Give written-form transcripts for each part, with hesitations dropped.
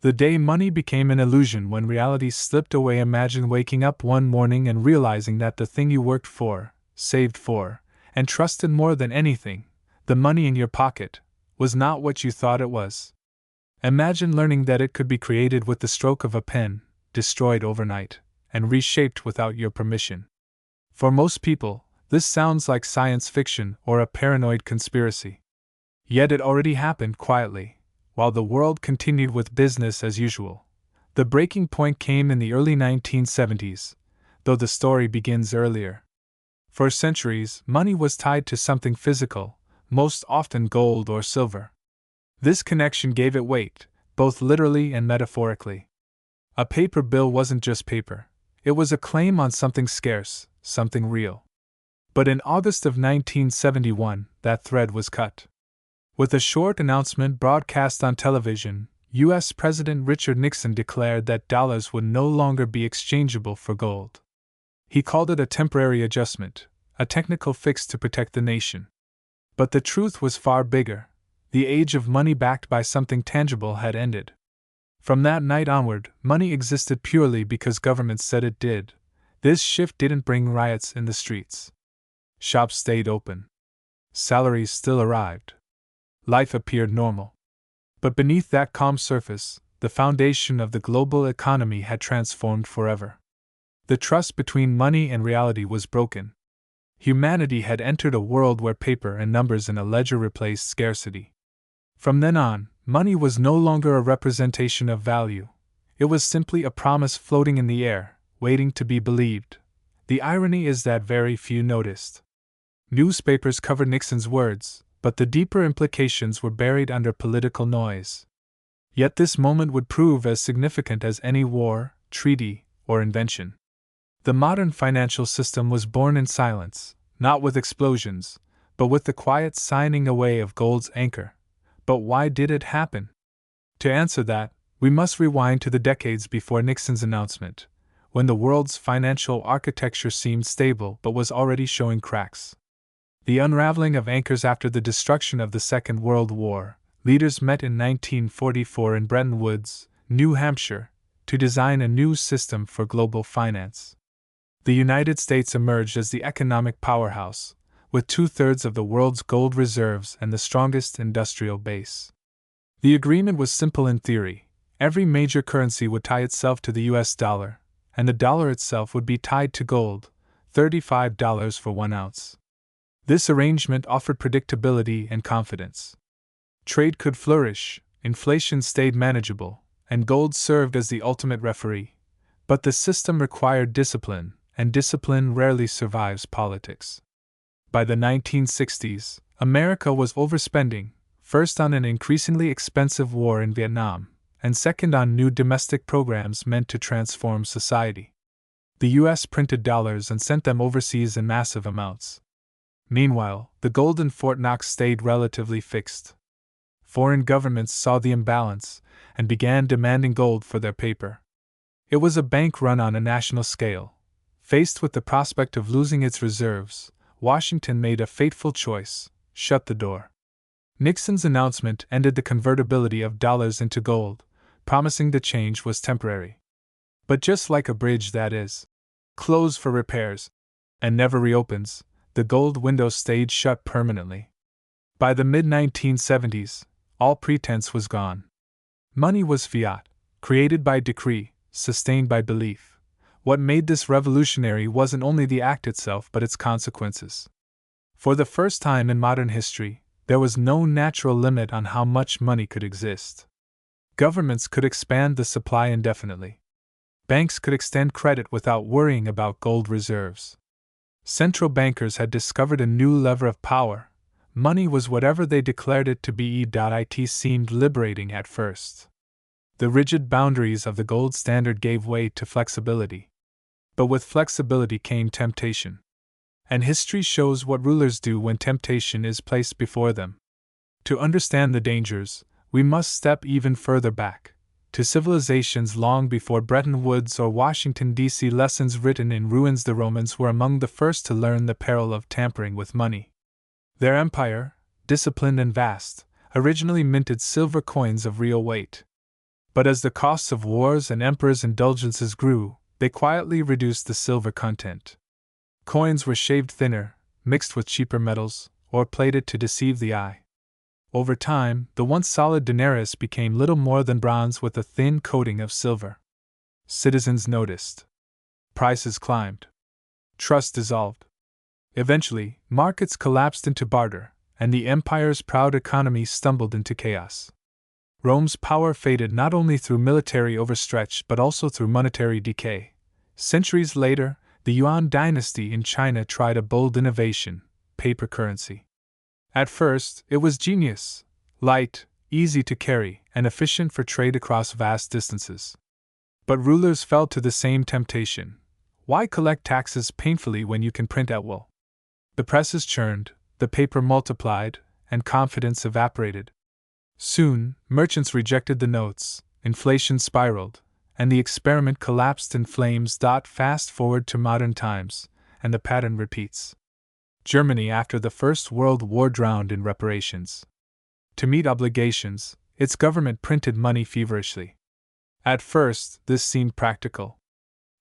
The day money became an illusion when reality slipped away. Imagine waking up one morning and realizing that the thing you worked for, saved for, and trusted more than anything, the money in your pocket, was not what you thought it was. Imagine learning that it could be created with the stroke of a pen, destroyed overnight, and reshaped without your permission. For most people, this sounds like science fiction or a paranoid conspiracy. Yet it already happened quietly, while the world continued with business as usual. The breaking point came in the early 1970s, though the story begins earlier. For centuries, money was tied to something physical, most often gold or silver. This connection gave it weight, both literally and metaphorically. A paper bill wasn't just paper, it was a claim on something scarce, something real. But in August of 1971, that thread was cut. With a short announcement broadcast on television, U.S. President Richard Nixon declared that dollars would no longer be exchangeable for gold. He called it a temporary adjustment, a technical fix to protect the nation. But the truth was far bigger. The age of money backed by something tangible had ended. From that night onward, money existed purely because governments said it did. This shift didn't bring riots in the streets. Shops stayed open. Salaries still arrived. Life appeared normal. But beneath that calm surface, the foundation of the global economy had transformed forever. The trust between money and reality was broken. Humanity had entered a world where paper and numbers in a ledger replaced scarcity. From then on, money was no longer a representation of value. It was simply a promise floating in the air, waiting to be believed. The irony is that very few noticed. Newspapers covered Nixon's words, but the deeper implications were buried under political noise. Yet this moment would prove as significant as any war, treaty, or invention. The modern financial system was born in silence, not with explosions, but with the quiet signing away of gold's anchor. But why did it happen? To answer that, we must rewind to the decades before Nixon's announcement, when the world's financial architecture seemed stable but was already showing cracks. The unraveling of anchors after the destruction of the Second World War, leaders met in 1944 in Bretton Woods, New Hampshire, to design a new system for global finance. The United States emerged as the economic powerhouse, with 2/3 of the world's gold reserves and the strongest industrial base. The agreement was simple in theory. Every major currency would tie itself to the US dollar, and the dollar itself would be tied to gold, $35 for 1 ounce. This arrangement offered predictability and confidence. Trade could flourish, inflation stayed manageable, and gold served as the ultimate referee. But the system required discipline, and discipline rarely survives politics. By the 1960s, America was overspending, first on an increasingly expensive war in Vietnam, and second on new domestic programs meant to transform society. The US printed dollars and sent them overseas in massive amounts. Meanwhile, the gold in Fort Knox stayed relatively fixed. Foreign governments saw the imbalance and began demanding gold for their paper. It was a bank run on a national scale. Faced with the prospect of losing its reserves, Washington made a fateful choice: shut the door. Nixon's announcement ended the convertibility of dollars into gold, promising the change was temporary. But just like a bridge that is closed for repairs and never reopens, the gold window stayed shut permanently. By the mid-1970s, all pretense was gone. Money was fiat, created by decree, sustained by belief. What made this revolutionary wasn't only the act itself but its consequences. For the first time in modern history, there was no natural limit on how much money could exist. Governments could expand the supply indefinitely. Banks could extend credit without worrying about gold reserves. Central bankers had discovered a new lever of power. Money was whatever they declared it to be. It seemed liberating at first. The rigid boundaries of the gold standard gave way to flexibility. But with flexibility came temptation. And history shows what rulers do when temptation is placed before them. To understand the dangers, we must step even further back, to civilizations long before Bretton Woods or Washington, D.C. Lessons written in ruins. The Romans were among the first to learn the peril of tampering with money. Their empire, disciplined and vast, originally minted silver coins of real weight. But as the costs of wars and emperors' indulgences grew, they quietly reduced the silver content. Coins were shaved thinner, mixed with cheaper metals, or plated to deceive the eye. Over time, the once solid denarius became little more than bronze with a thin coating of silver. Citizens noticed. Prices climbed. Trust dissolved. Eventually, markets collapsed into barter, and the empire's proud economy stumbled into chaos. Rome's power faded not only through military overstretch but also through monetary decay. Centuries later, the Yuan dynasty in China tried a bold innovation: paper currency. At first, it was genius: light, easy to carry, and efficient for trade across vast distances. But rulers fell to the same temptation. Why collect taxes painfully when you can print at will? The presses churned, the paper multiplied, and confidence evaporated. Soon, merchants rejected the notes, inflation spiraled, and the experiment collapsed in flames. Fast forward to modern times, and the pattern repeats. Germany after the First World War drowned in reparations. To meet obligations, its government printed money feverishly. At first, this seemed practical.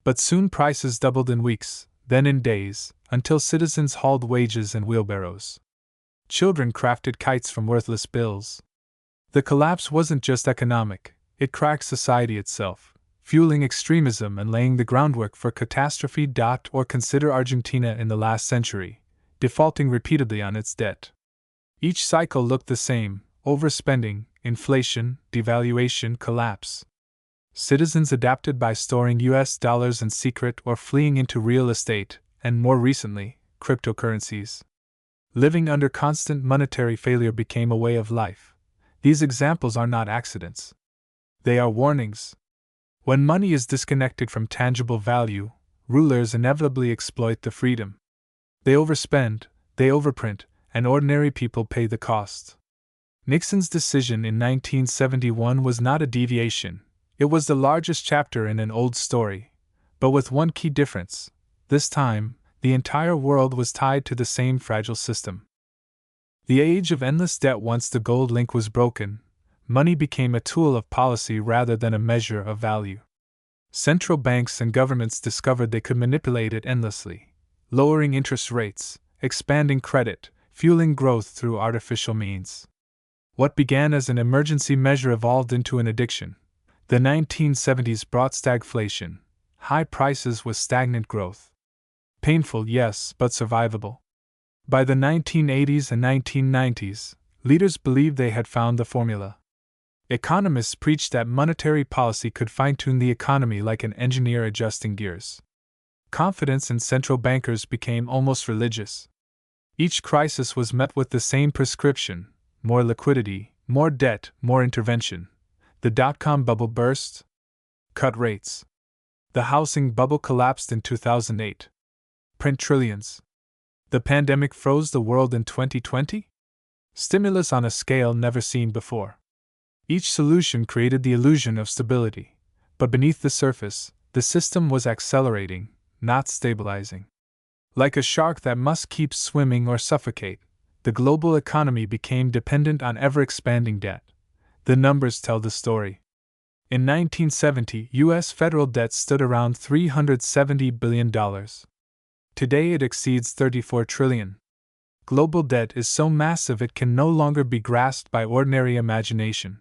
But soon prices doubled in weeks, then in days, until citizens hauled wages in wheelbarrows. Children crafted kites from worthless bills. The collapse wasn't just economic, it cracked society itself, fueling extremism and laying the groundwork for catastrophe. Or consider Argentina in the last century, defaulting repeatedly on its debt. Each cycle looked the same: overspending, inflation, devaluation, collapse. Citizens adapted by storing US dollars in secret or fleeing into real estate, and more recently, cryptocurrencies. Living under constant monetary failure became a way of life. These examples are not accidents. They are warnings. When money is disconnected from tangible value, rulers inevitably exploit the freedom. They overspend, they overprint, and ordinary people pay the cost. Nixon's decision in 1971 was not a deviation. It was the largest chapter in an old story, but with one key difference. This time, the entire world was tied to the same fragile system. The age of endless debt. Once the gold link was broken, money became a tool of policy rather than a measure of value. Central banks and governments discovered they could manipulate it endlessly, lowering interest rates, expanding credit, fueling growth through artificial means. What began as an emergency measure evolved into an addiction. The 1970s brought stagflation, high prices with stagnant growth. Painful, yes, but survivable. By the 1980s and 1990s, leaders believed they had found the formula. Economists preached that monetary policy could fine-tune the economy like an engineer adjusting gears. Confidence in central bankers became almost religious. Each crisis was met with the same prescription: more liquidity, more debt, more intervention. The dot-com bubble burst. Cut rates. The housing bubble collapsed in 2008. Print trillions. The pandemic froze the world in 2020? Stimulus on a scale never seen before. Each solution created the illusion of stability, but beneath the surface, the system was accelerating, not stabilizing. Like a shark that must keep swimming or suffocate, the global economy became dependent on ever-expanding debt. The numbers tell the story. In 1970, U.S. federal debt stood around $370 billion. Today it exceeds $34 trillion. Global debt is so massive it can no longer be grasped by ordinary imagination.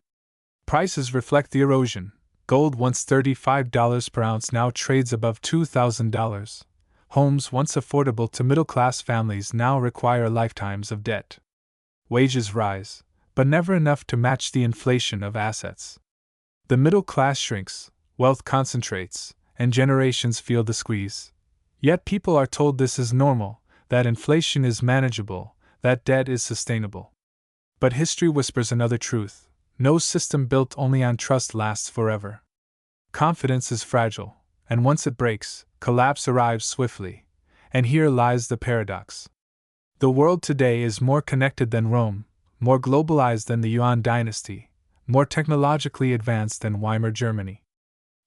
Prices reflect the erosion. Gold, once $35 per ounce, now trades above $2,000. Homes once affordable to middle-class families now require lifetimes of debt. Wages rise, but never enough to match the inflation of assets. The middle class shrinks, wealth concentrates, and generations feel the squeeze. Yet people are told this is normal, that inflation is manageable, that debt is sustainable. But history whispers another truth: no system built only on trust lasts forever. Confidence is fragile, and once it breaks, collapse arrives swiftly. And here lies the paradox. The world today is more connected than Rome, more globalized than the Yuan dynasty, more technologically advanced than Weimar Germany.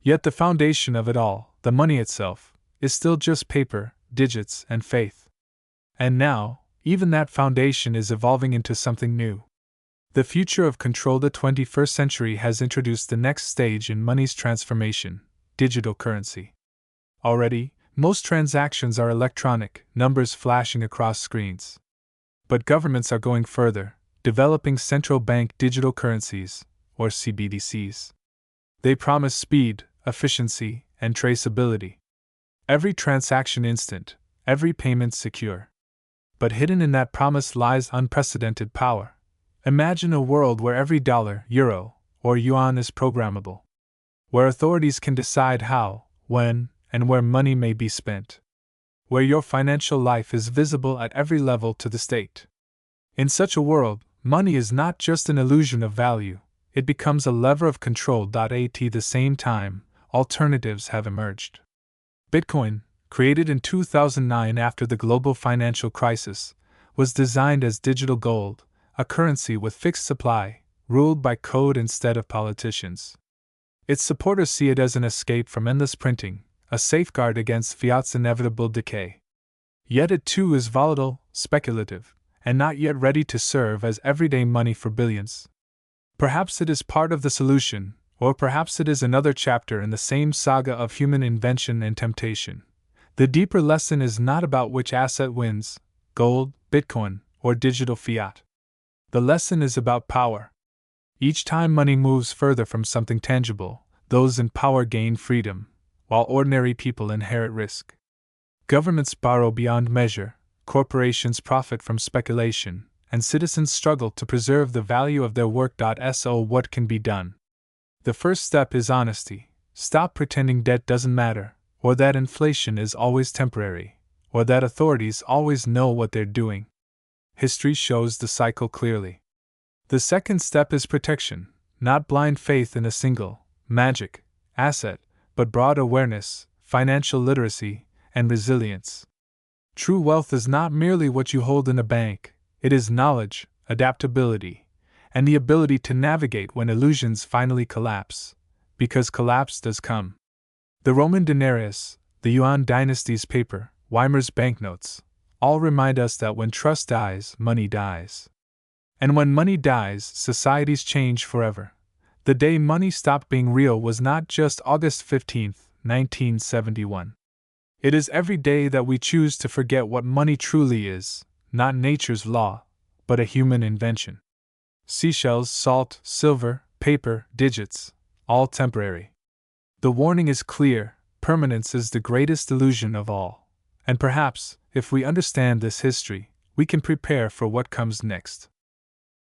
Yet the foundation of it all, the money itself, is still just paper, digits, and faith. And now, even that foundation is evolving into something new. The future of control. The 21st century has introduced the next stage in money's transformation: digital currency. Already, most transactions are electronic, numbers flashing across screens. But governments are going further, developing central bank digital currencies, or CBDCs. They promise speed, efficiency, and traceability. Every transaction instant, every payment secure. But hidden in that promise lies unprecedented power. Imagine a world where every dollar, euro, or yuan is programmable. Where authorities can decide how, when, and where money may be spent. Where your financial life is visible at every level to the state. In such a world, money is not just an illusion of value, it becomes a lever of control. At the same time, alternatives have emerged. Bitcoin, created in 2009 after the global financial crisis, was designed as digital gold, a currency with fixed supply, ruled by code instead of politicians. Its supporters see it as an escape from endless printing, a safeguard against fiat's inevitable decay. Yet it too is volatile, speculative, and not yet ready to serve as everyday money for billions. Perhaps it is part of the solution, or perhaps it is another chapter in the same saga of human invention and temptation. The deeper lesson is not about which asset wins, gold, Bitcoin, or digital fiat. The lesson is about power. Each time money moves further from something tangible, those in power gain freedom, while ordinary people inherit risk. Governments borrow beyond measure, corporations profit from speculation, and citizens struggle to preserve the value of their work. So what can be done? The first step is honesty. Stop pretending debt doesn't matter, or that inflation is always temporary, or that authorities always know what they're doing. History shows the cycle clearly. The second step is protection, not blind faith in a single, magic, asset, but broad awareness, financial literacy, and resilience. True wealth is not merely what you hold in a bank, it is knowledge, adaptability, and the ability to navigate when illusions finally collapse, because collapse does come. The Roman denarius, the Yuan dynasty's paper, Weimar's banknotes, all remind us that when trust dies, money dies. And when money dies, societies change forever. The day money stopped being real was not just August 15, 1971. It is every day that we choose to forget what money truly is, not nature's law, but a human invention. Seashells, salt, silver, paper, digits, all temporary. The warning is clear: permanence is the greatest illusion of all. And perhaps, if we understand this history, we can prepare for what comes next.